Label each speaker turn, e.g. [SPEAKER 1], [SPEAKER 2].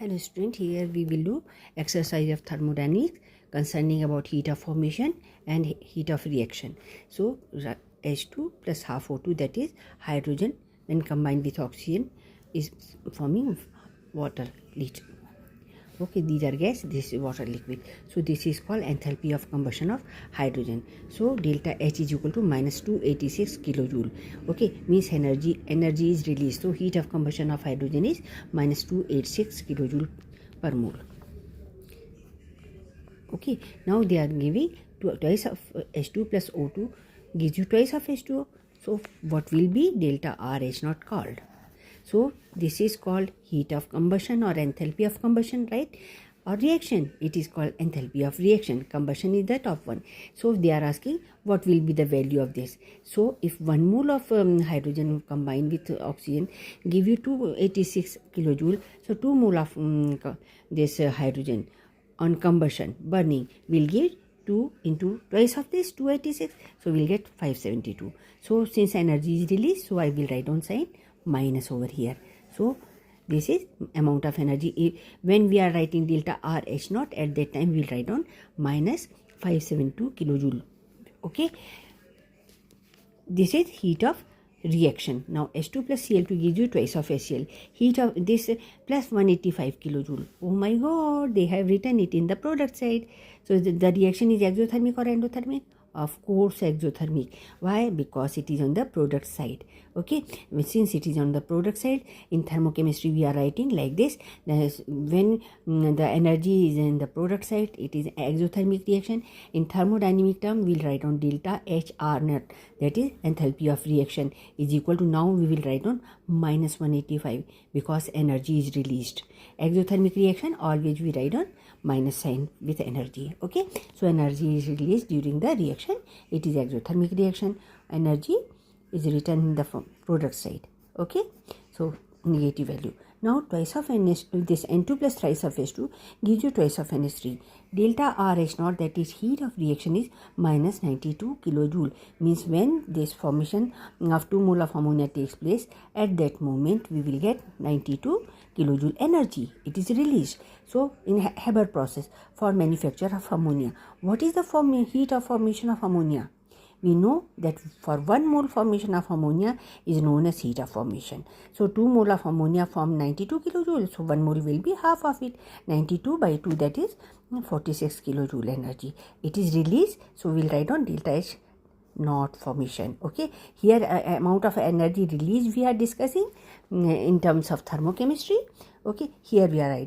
[SPEAKER 1] Hello student, here we will do exercise of thermodynamics concerning about heat of formation and heat of reaction. So H2 plus half O2, that is hydrogen, when combined with oxygen is forming water liquid. Okay, these are gas, this is water liquid. So this is called enthalpy of combustion of hydrogen. So delta H is equal to minus 286 kilojoule. Okay, means energy is released. So heat of combustion of hydrogen is minus 286 kilojoule per mole. Okay, now they are giving twice of H2 plus O2 gives you twice of H2O. So what will be delta RH not called? So this is called heat of combustion or enthalpy of combustion, right? Or reaction, it is called enthalpy of reaction. Combustion is the top one. So they are asking what will be the value of this. So if 1 mole of hydrogen combined with oxygen give you 286 kilojoule, so 2 mole of this hydrogen on combustion burning will give 2 into twice of this 286, so we'll get 572. So since energy is released, so I will write down sign minus over here. So this is amount of energy. When we are writing delta RH naught, at that time we will write down minus 572 kilojoule. Okay, this is heat of reaction. Now H2 plus Cl2 gives you twice of HCl. Heat of this plus 185 kilojoule. Oh my god, they have written it in the product side. So the reaction is exothermic or endothermic? Of course exothermic. Why? Because it is on the product side. Okay, since it is on the product side, in thermochemistry we are writing like this. When the energy is in the product side, it is exothermic reaction. In thermodynamic term, we will write on delta HR naught, that is enthalpy of reaction, is equal to, now we will write on minus 185 because energy is released. Exothermic reaction, always we write on minus sign with energy. Okay, so energy is released during the reaction, it is exothermic reaction. Energy is written in the product side. Okay, so negative value. Now twice of this N2 plus thrice of H2 gives you twice of NH3. Delta RH naught, that is heat of reaction, is minus 92 kilojoule. Means when this formation of 2 mole of ammonia takes place, at that moment we will get 92 kilojoule energy. It is released. So in Haber process for manufacture of ammonia, what is the heat of formation of ammonia? We know that for 1 mole formation of ammonia is known as heat of formation. So 2 mole of ammonia form 92 kilojoule. So 1 mole will be half of it. 92 by 2, that is 46 kilojoule energy. It is released. So we will write on delta H naught formation. Okay, here amount of energy released we are discussing in terms of thermochemistry. Okay, here we are writing